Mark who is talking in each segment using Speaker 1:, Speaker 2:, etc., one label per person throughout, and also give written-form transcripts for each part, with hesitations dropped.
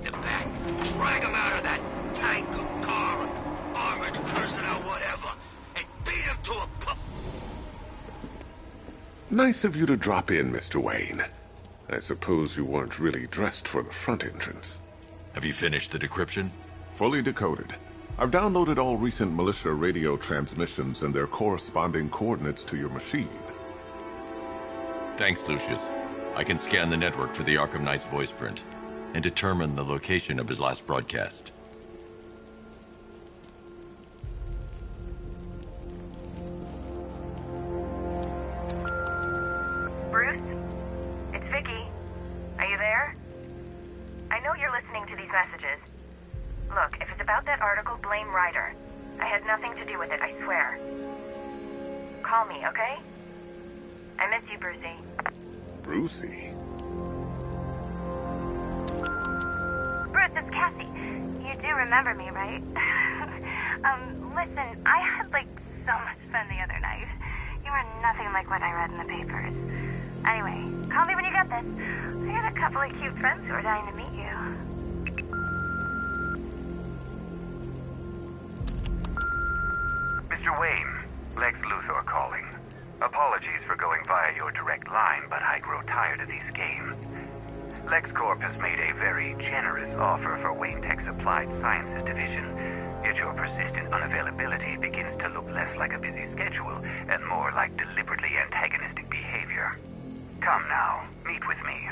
Speaker 1: the back. Drag him out of that tank or car or armored person or whatever. And beat him to a pulp.
Speaker 2: Nice of you to drop in, Mr. Wayne. I suppose you weren't really dressed for the front entrance.
Speaker 3: Have you finished the decryption?
Speaker 2: Fully decoded. I've downloaded all recent militia radio transmissions and their corresponding coordinates to your machine.
Speaker 3: Thanks, Lucius. I can scan the network for the Arkham Knight's voice print and determine the location of his last broadcast.
Speaker 4: Bruce? It's Vicky. Are you there? I know you're listening to these messages. Look, if it's about that article, blame Ryder. I had nothing to do with it, I swear. Call me, okay? I miss you, Brucey.
Speaker 2: Brucey?
Speaker 4: Bruce, it's Cassie. You do remember me, right? Listen, I had, so much fun the other night. You are nothing like what I read in the papers. Anyway, call me when you get this. I got a couple of cute friends who are dying to meet you.
Speaker 5: Mr. Wayne, Lex Luthor calling. Apologies for going via your direct line, but I grow tired of these games. LexCorp has made a very generous offer for Wayne Tech's Applied Sciences division, yet your persistent unavailability begins to look less like a busy schedule and more like deliberately antagonistic behavior. Come now, meet with me.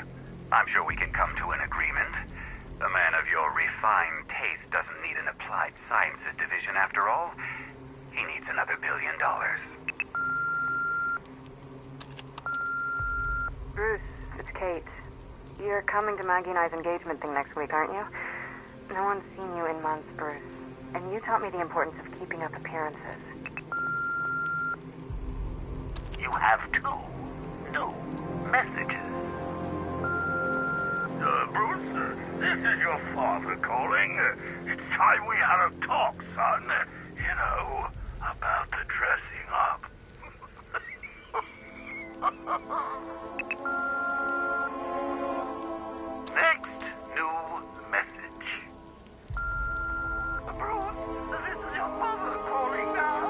Speaker 5: I'm sure we can come to an agreement. A man of your refined taste doesn't need an Applied Sciences division after all. He needs another $1 billion.
Speaker 4: Bruce, it's Kate. You're coming to Maggie and I's engagement thing next week, aren't you? No one's seen you in months, Bruce. And you taught me the importance of keeping up appearances.
Speaker 5: You have two new messages. Bruce, this is your father calling. It's time we had a talk, son. You know, about the dressing up. Next new message. Bruce, this is your mother calling now.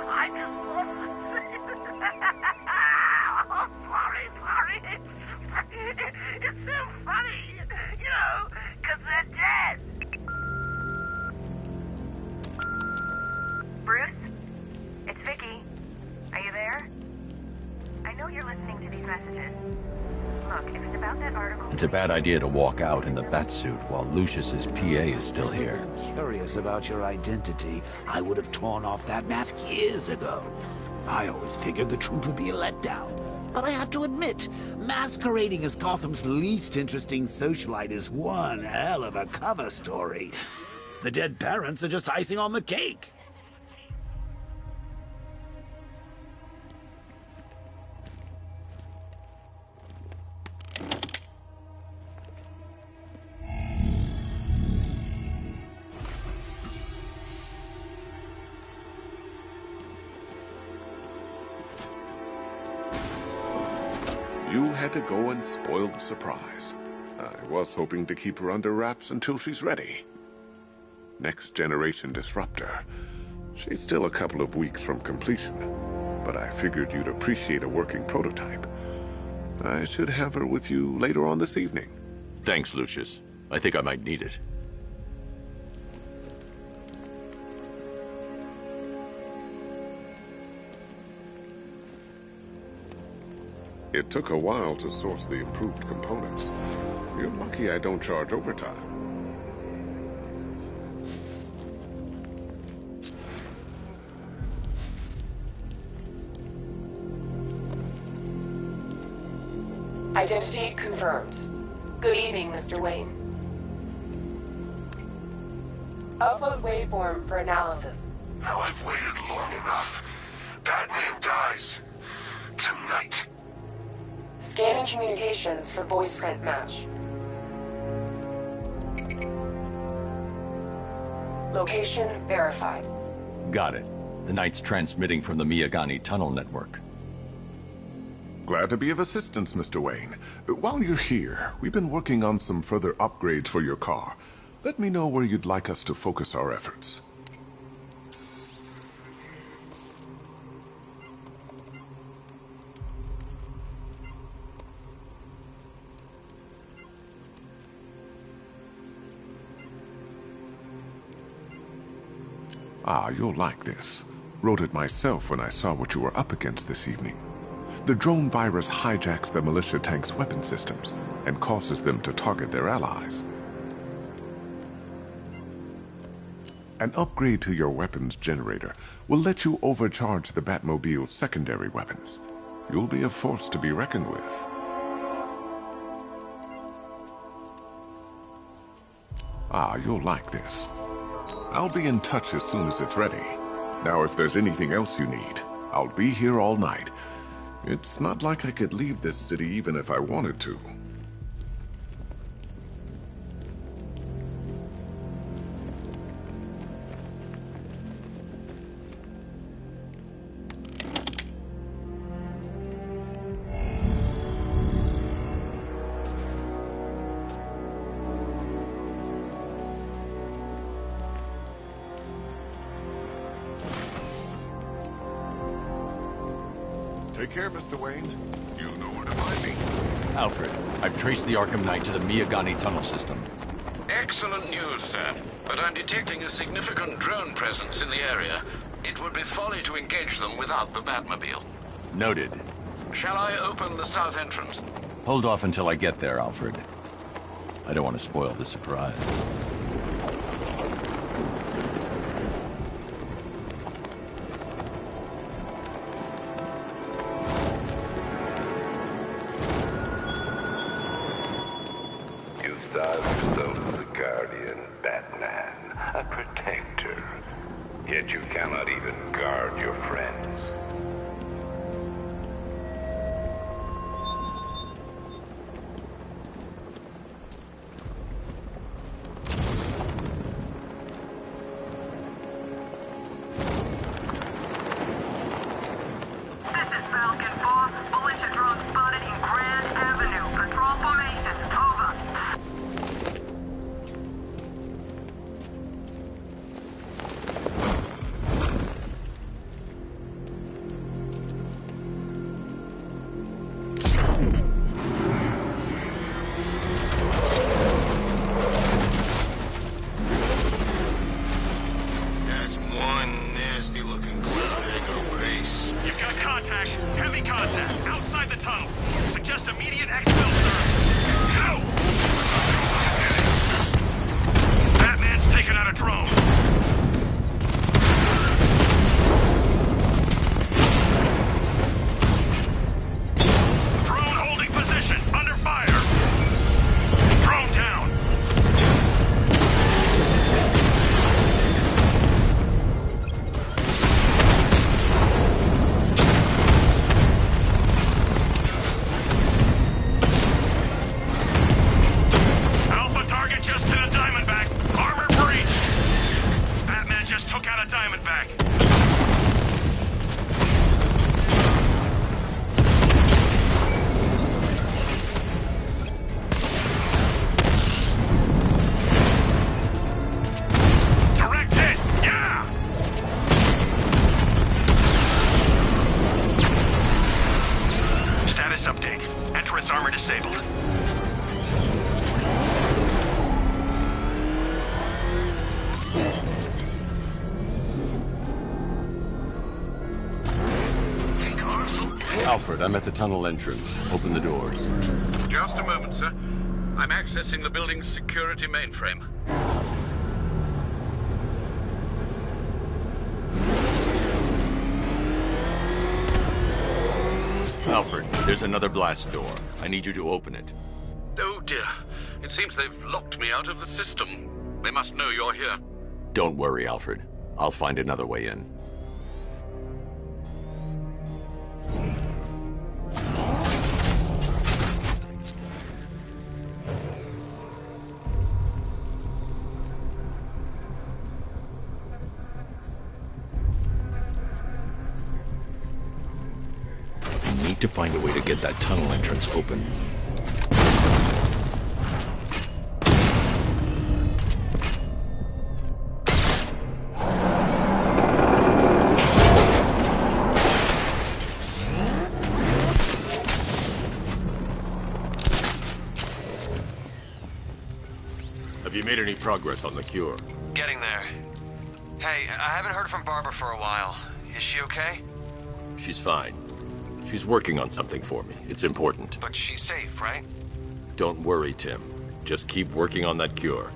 Speaker 5: I just want to say... Oh, sorry. It's so funny, you know, because they're dead. Bruce? It's Vicky. Are you there? I know you're listening to these messages. Look, if it's about that article...
Speaker 3: It's a bad idea to walk out in the Batsuit while Lucius's PA is still here.
Speaker 6: Curious about your identity. I would have torn off that mask years ago. I always figured the truth would be a letdown. But I have to admit, masquerading as Gotham's least interesting socialite is one hell of a cover story. The dead parents are just icing on the cake.
Speaker 2: You had to go and spoil the surprise. I was hoping to keep her under wraps until she's ready. Next generation disruptor. She's still a couple of weeks from completion, but I figured you'd appreciate a working prototype. I should have her with you later on this evening.
Speaker 3: Thanks, Lucius. I think I might need it.
Speaker 2: It took a while to source the improved components. You're lucky I don't charge overtime.
Speaker 7: Identity confirmed. Good evening, Mr. Wayne. Upload waveform for analysis.
Speaker 1: Now I've waited long enough. Batman dies. Tonight.
Speaker 7: Scanning communications for voice print match. Location verified.
Speaker 3: Got it. The Knight's transmitting from the Miyagani tunnel network.
Speaker 2: Glad to be of assistance, Mr. Wayne. While you're here, we've been working on some further upgrades for your car. Let me know where you'd like us to focus our efforts. Ah, you'll like this. Wrote it myself when I saw what you were up against this evening. The drone virus hijacks the militia tank's weapon systems and causes them to target their allies. An upgrade to your weapons generator will let you overcharge the Batmobile's secondary weapons. You'll be a force to be reckoned with. Ah, you'll like this. I'll be in touch as soon as it's ready. Now, if there's anything else you need, I'll be here all night. It's not like I could leave this city even if I wanted to. Take care, Mr. Wayne. You know where to find me.
Speaker 3: Alfred, I've traced the Arkham Knight to the Miyagani tunnel system.
Speaker 8: Excellent news, sir. But I'm detecting a significant drone presence in the area. It would be folly to engage them without the Batmobile.
Speaker 3: Noted.
Speaker 8: Shall I open the south entrance?
Speaker 3: Hold off until I get there, Alfred. I don't want to spoil the surprise.
Speaker 9: Yet you cannot even guard your friends.
Speaker 3: Alfred, I'm at the tunnel entrance. Open the doors.
Speaker 8: Just a moment, sir. I'm accessing the building's security mainframe.
Speaker 3: Alfred, there's another blast door. I need you to open it.
Speaker 8: Oh dear. It seems they've locked me out of the system. They must know you're here.
Speaker 3: Don't worry, Alfred. I'll find another way in. to find a way to get that tunnel entrance open.
Speaker 10: Have you made any progress on the cure?
Speaker 11: Getting there. Hey, I haven't heard from Barbara for a while. Is she okay?
Speaker 3: She's fine. She's working on something for me. It's important.
Speaker 11: But she's safe, right?
Speaker 3: Don't worry, Tim. Just keep working on that cure.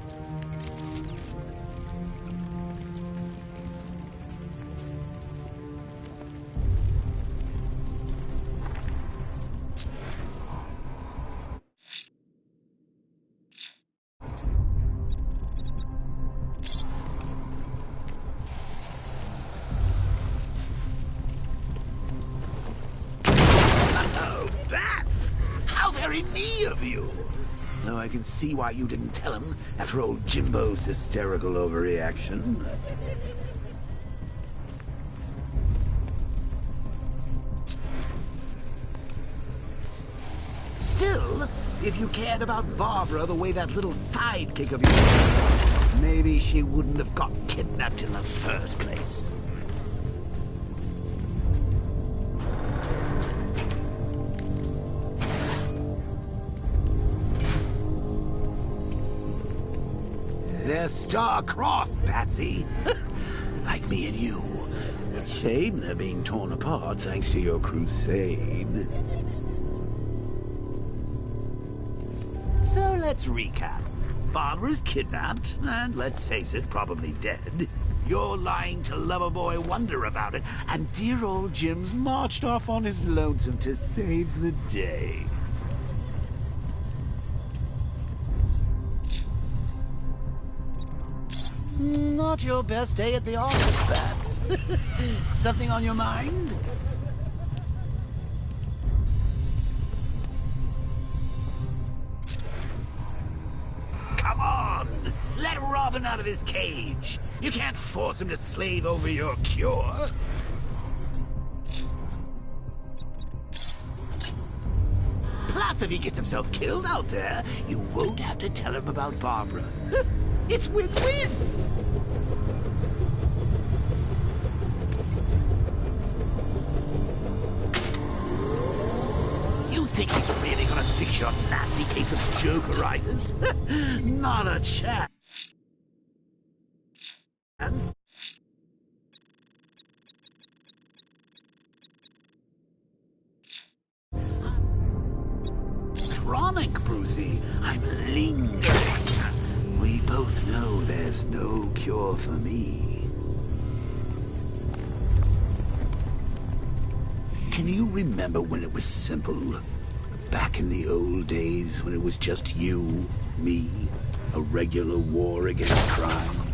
Speaker 6: Me of you. Though I can see why you didn't tell him after old Jimbo's hysterical overreaction. Still, if you cared about Barbara the way that little sidekick of yours, maybe she wouldn't have got kidnapped in the first place. They're star-crossed, Patsy. Like me and you. Shame they're being torn apart thanks to your crusade. So let's recap. Barbara's kidnapped, and let's face it, probably dead. You're lying to Loverboy Wonder about it, and dear old Jim's marched off on his lonesome to save the day. Not your best day at the office, Pat. Something on your mind? Come on! Let Robin out of his cage! You can't force him to slave over your cure! Plus, if he gets himself killed out there, you won't have to tell him about Barbara. It's win-win! You think he's really gonna fix your nasty case of Jokeritis? Not a chance. Chronic, Brucey. I'm lingering. We both know there's no cure for me. Can you remember when it was simple? Back in the old days when it was just you, me, a regular war against crime?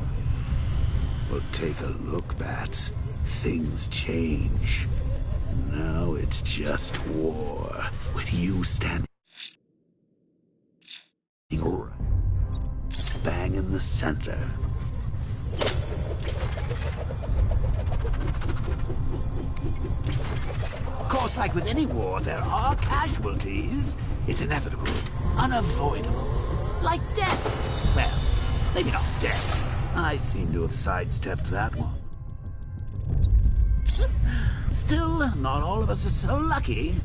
Speaker 6: Well, take a look, Bats. Things change. Now it's just war, with you standing bang in the center. Of course, like with any war, there are casualties. It's inevitable, unavoidable. Like death. Well, maybe not death. I seem to have sidestepped that one. Still, not all of us are so lucky.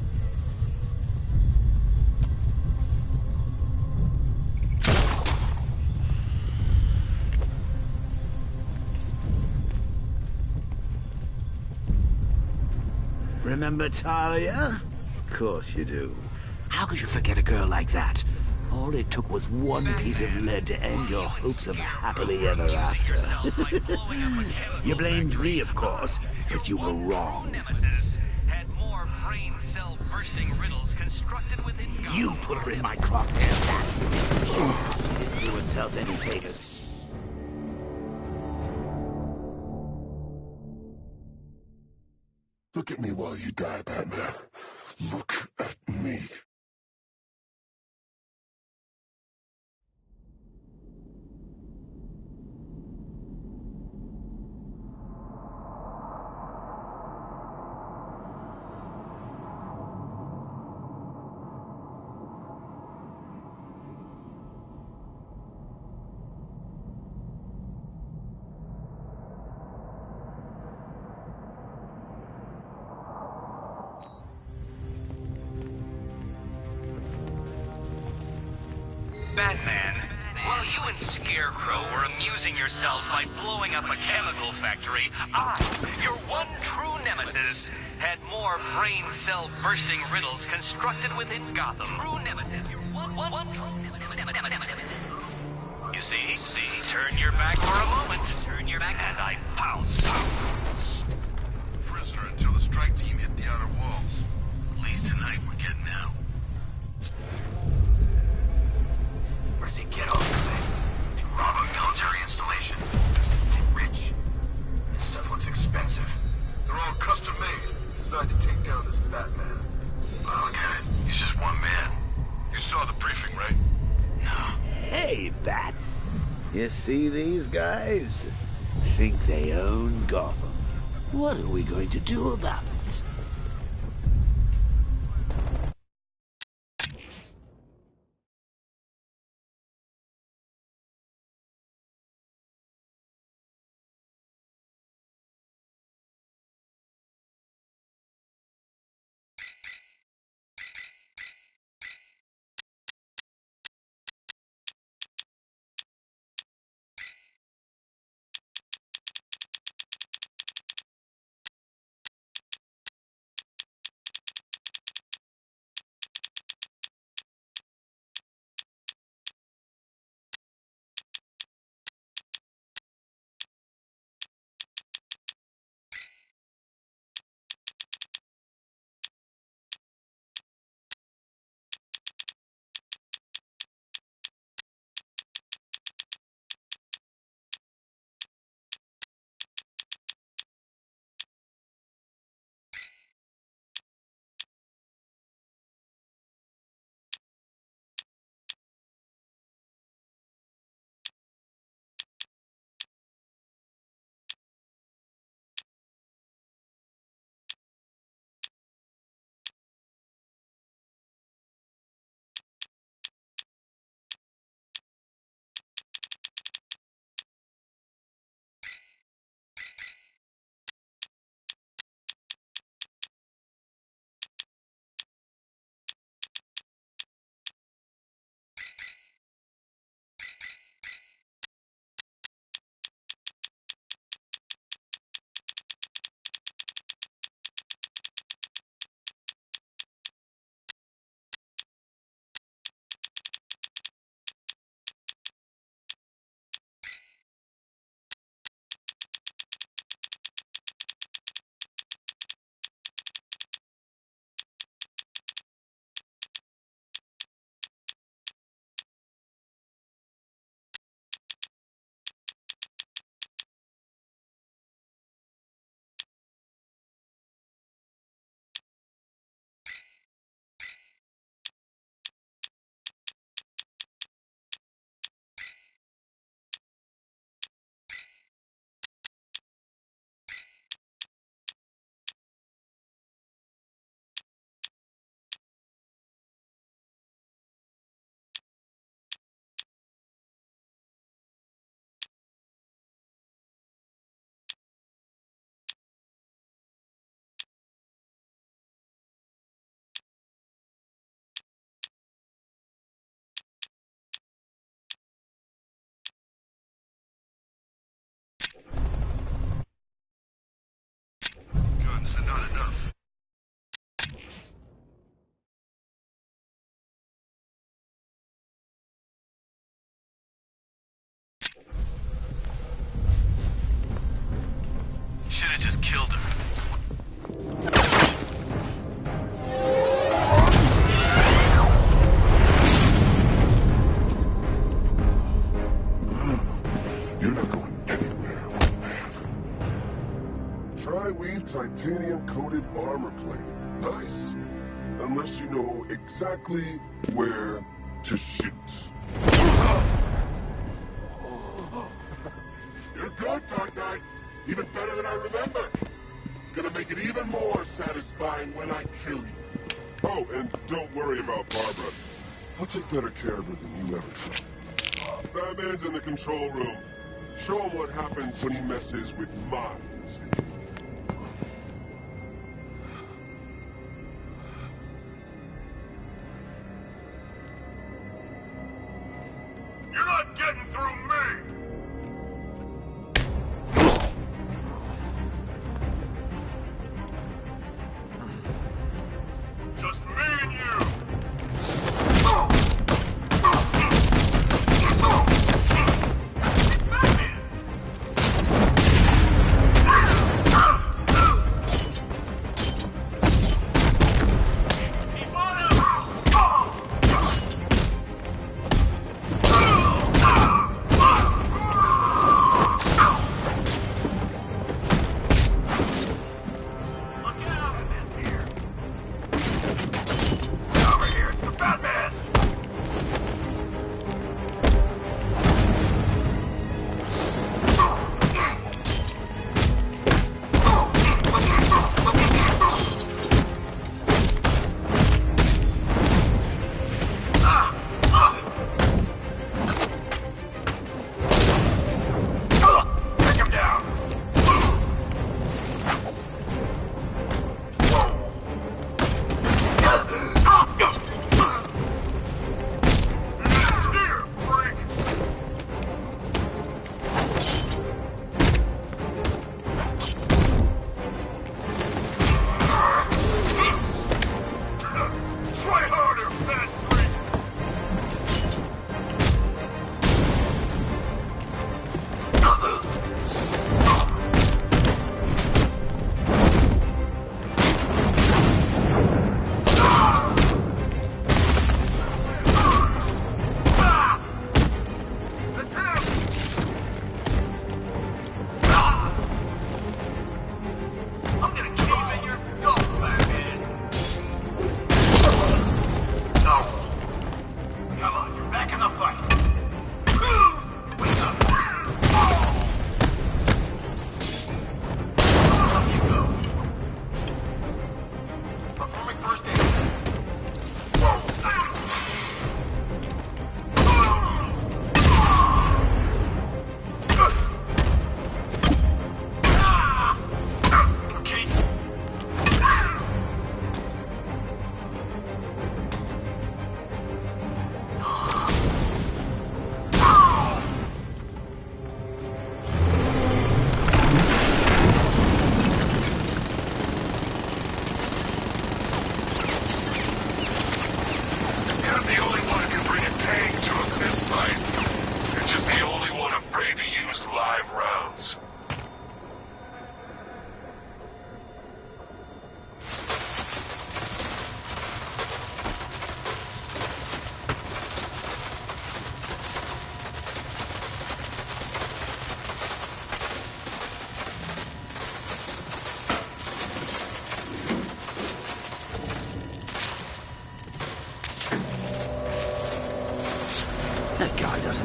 Speaker 6: Remember Talia? Of course you do. How could you forget a girl like that? All it took was one piece of lead to end your hopes of happily ever after. You blamed me, of course, but you were wrong.
Speaker 12: Had more brain cell bursting riddles constructed within
Speaker 6: You put her in my crosshairs. She didn't do herself any favors.
Speaker 2: Look at me while you die, Batman. Look at me.
Speaker 12: Batman, while you and Scarecrow were amusing yourselves by blowing up a chemical factory, I, your one true nemesis, had more brain cell bursting riddles constructed within Gotham. True nemesis, your one true nemesis. You see, turn your back for a moment, and I pounce.
Speaker 1: Prisoner until the strike team hit the outer walls. At least tonight we're getting out. Where does he get all this things? Rob a military installation. Is he rich? This stuff looks expensive. They're all custom made. Designed to take down this Batman. Oh, look at it. He's just one man. You saw the briefing, right? No.
Speaker 6: Hey, Bats. You see these guys? Think they own Gotham. What are we going to do about it?
Speaker 1: Guns, they're not enough. Should have just killed her.
Speaker 2: You're not going anywhere, man. Tri-weave titanium-coated armor plate. Nice. Unless you know exactly where to shoot. You're good, Dark Knight. Even better than I remember. It's gonna make it even more satisfying when I kill you. Oh, and don't worry about Barbara. I'll take better care of her than you ever could. Batman's in the control room. Show him what happens when he messes with minds.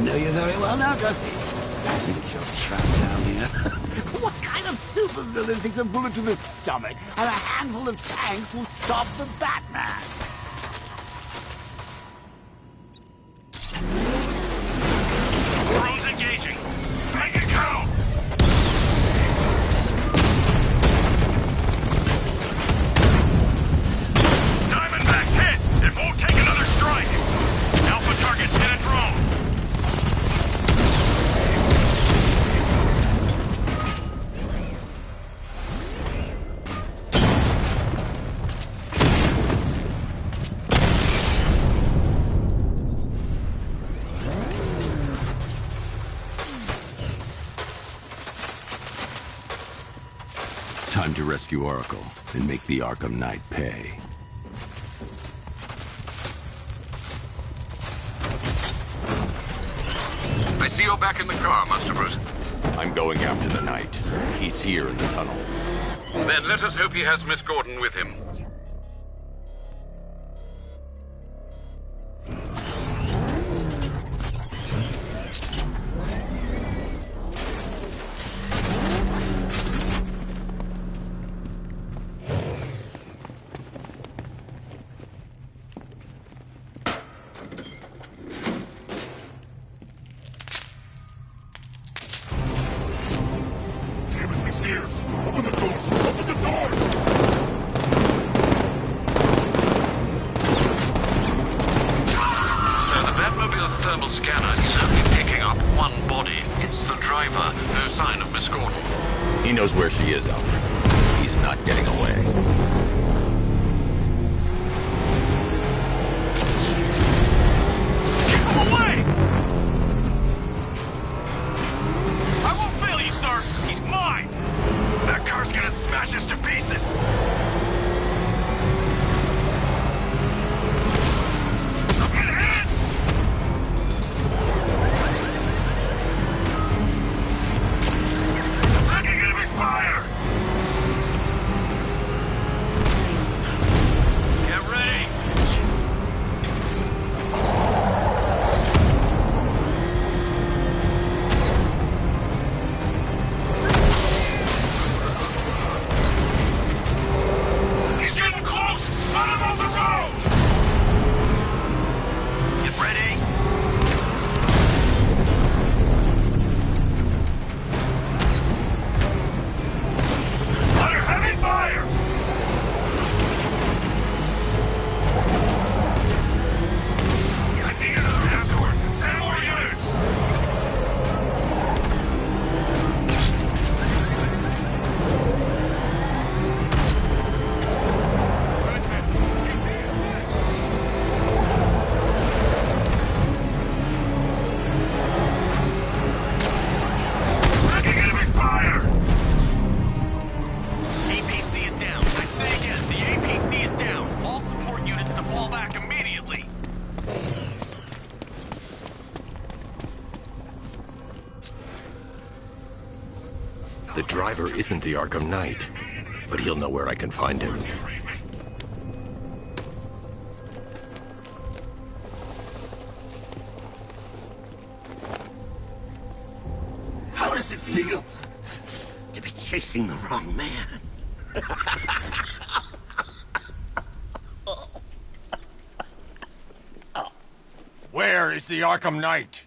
Speaker 6: know you very well now, does he? I think you're trapped down here. What kind of supervillain thinks a bullet to the stomach and a handful of tanks will stop the Batman?
Speaker 8: Drones engaging. Make it count! Diamondbacks hit! It won't take another strike! Alpha targets hit a drone!
Speaker 3: Time to rescue Oracle and make the Arkham Knight pay.
Speaker 8: I see you're back in the car, Master Bruce.
Speaker 3: I'm going after the Knight. He's here in the tunnel.
Speaker 8: Then let us hope he has Miss Gordon with him.
Speaker 3: He knows where she is, Alfred. He's not getting away.
Speaker 8: Keep him away! I won't fail you, sir! He's mine! That car's gonna smash us to pieces! I'm getting hit! Taking enemy fire! Get ready! He's getting close! Let him on the road! Get ready! Under heavy fire! I need another escort! Send more units! Taking enemy fire! APC is down. I say again, the APC is down. All support units to fall back immediately.
Speaker 3: The driver isn't the Arkham Knight, but he'll know where I can find him.
Speaker 6: How does it feel to be chasing the wrong man?
Speaker 10: Where is the Arkham Knight?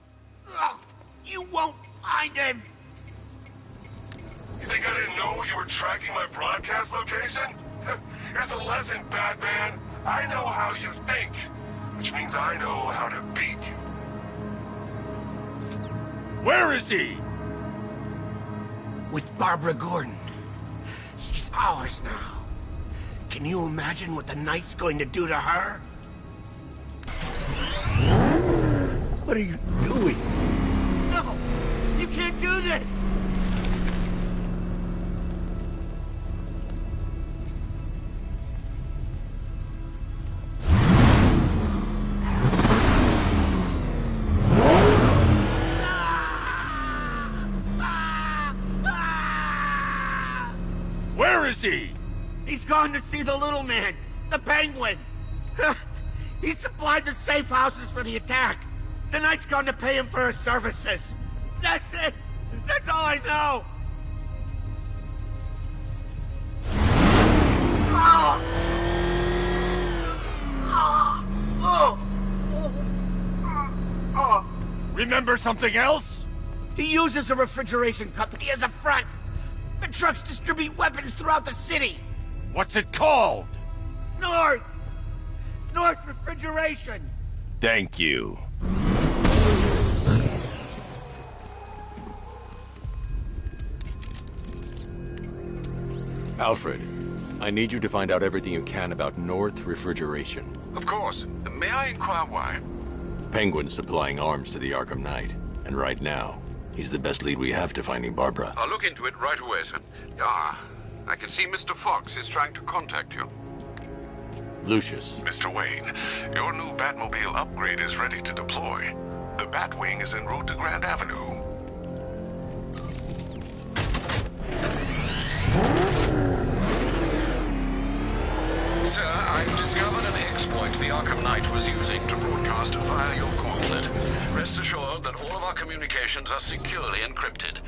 Speaker 6: You won't find him!
Speaker 1: You think I didn't know you were tracking my broadcast location? Here's a lesson, Batman. I know how you think, which means I know how to beat you.
Speaker 10: Where is he?
Speaker 6: With Barbara Gordon. She's ours now. Can you imagine what the Knight's going to do to her? What are you doing? No! You can't do this!
Speaker 10: Where is he?
Speaker 6: He's gone to see the little man, the Penguin. He supplied the safe houses for the attack.
Speaker 13: The Knight's gone to pay him for his services. That's it. That's all I know.
Speaker 10: Remember something else?
Speaker 13: He uses a refrigeration company as a front. The trucks distribute weapons throughout the city.
Speaker 10: What's it called?
Speaker 13: North Refrigeration.
Speaker 10: Thank you.
Speaker 3: Alfred, I need you to find out everything you can about North Refrigeration.
Speaker 1: Of course. May I inquire why?
Speaker 3: Penguin's supplying arms to the Arkham Knight, and right now, he's the best lead we have to finding Barbara.
Speaker 1: I'll look into it right away, sir. Ah, I can see Mr. Fox is trying to contact you.
Speaker 3: Lucius.
Speaker 2: Mr. Wayne, your new Batmobile upgrade is ready to deploy. The Batwing is en route to Grand Avenue.
Speaker 8: Sir, I've discovered an exploit the Arkham Knight was using to broadcast via your gauntlet. Rest assured that all of our communications are securely encrypted.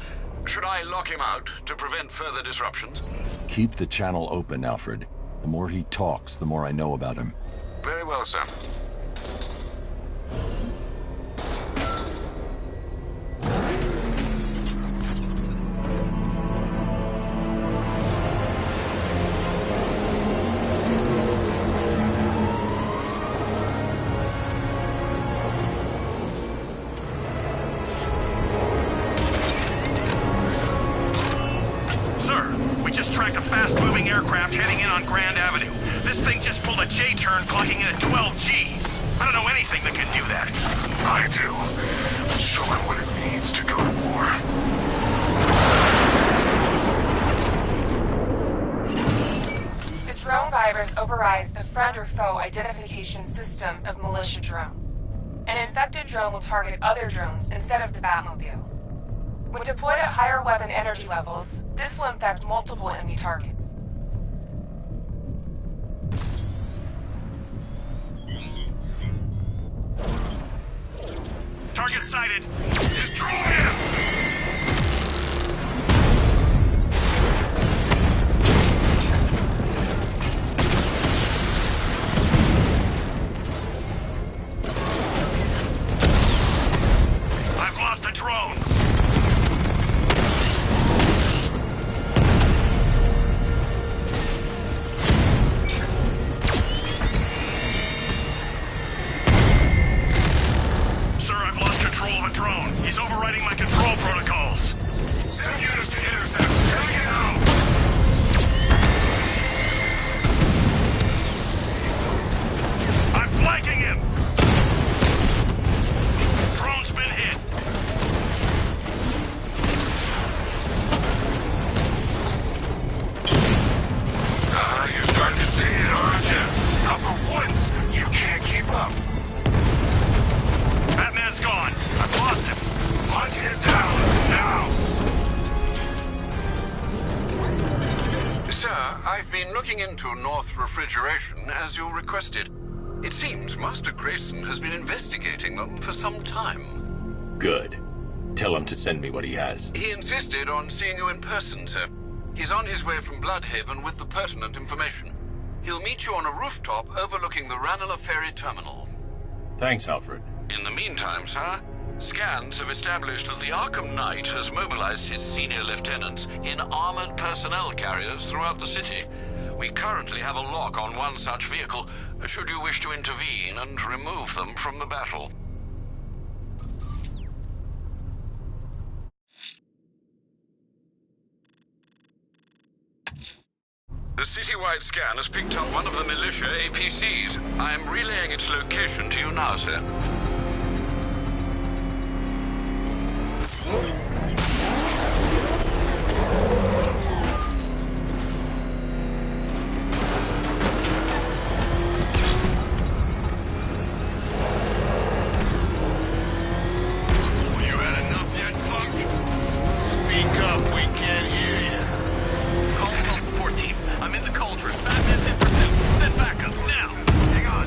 Speaker 8: Should I lock him out to prevent further disruptions?
Speaker 3: Keep the channel open, Alfred. The more he talks, the more I know about him.
Speaker 1: Very well, sir.
Speaker 14: fast-moving aircraft heading in on Grand Avenue. This thing just pulled a J-turn clocking in at 12 Gs. I don't know anything that can do that.
Speaker 2: I do. Show him what it means to go to war.
Speaker 7: The drone virus overrides the friend or foe identification system of militia drones. An infected drone will target other drones instead of the Batmobile. When deployed at higher weapon energy levels, this will infect multiple enemy targets.
Speaker 14: Target sighted. Destroy him! I've lost the drone. Sir, I've lost control of a drone. He's overriding my control protocols. Send units to intercept. Take it out! I'm flanking him! Drone's been hit.
Speaker 2: You're starting to see it, aren't you? Not for once. You can't keep up.
Speaker 14: Batman's gone. I've lost him.
Speaker 2: Hunt him down, now!
Speaker 1: Sir, I've been looking into North Refrigeration as you requested. It seems Master Grayson has been investigating them for some time.
Speaker 3: Good. Tell him to send me what he has.
Speaker 1: He insisted on seeing you in person, sir. He's on his way from Bloodhaven with the pertinent information. He'll meet you on a rooftop overlooking the Ranelagh Ferry Terminal.
Speaker 3: Thanks, Alfred.
Speaker 8: In the meantime, sir, scans have established that the Arkham Knight has mobilized his senior lieutenants in armored personnel carriers throughout the city. We currently have a lock on one such vehicle, should you wish to intervene and remove them from the battle. The citywide scan has picked up one of the militia APCs. I am relaying its location to you now, sir.
Speaker 14: You had enough yet, punk? Speak up, we can't hear you.
Speaker 12: Calling all support teams. I'm in the cauldron. Batman's in pursuit. Send backup now.
Speaker 14: Hang on.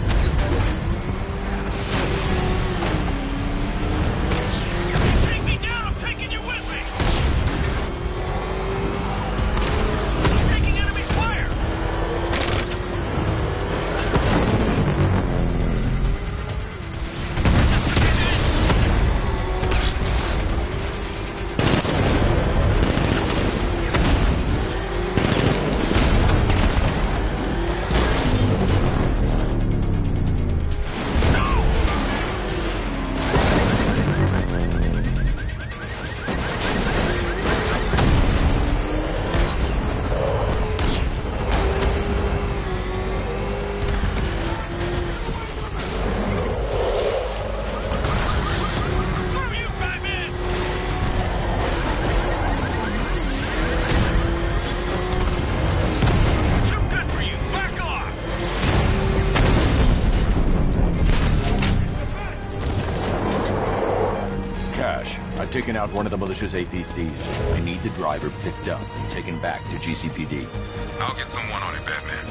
Speaker 3: I've taken out one of the militia's APCs. I need the driver picked up and taken back to GCPD.
Speaker 14: I'll get someone on it, Batman.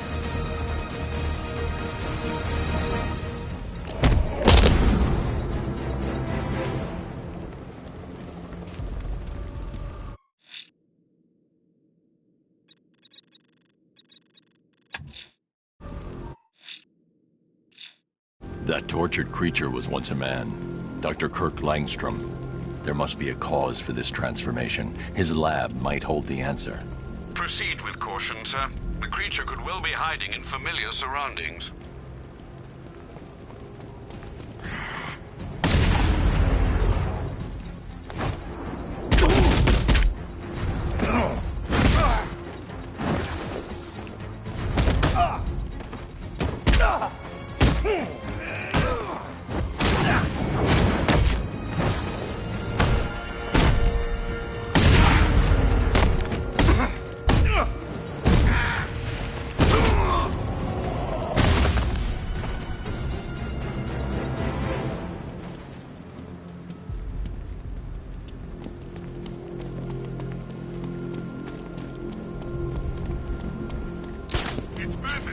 Speaker 3: That tortured creature was once a man. Dr. Kirk Langstrom. There must be a cause for this transformation. His lab might hold the answer.
Speaker 8: Proceed with caution, sir. The creature could well be hiding in familiar surroundings.
Speaker 14: It's Batman!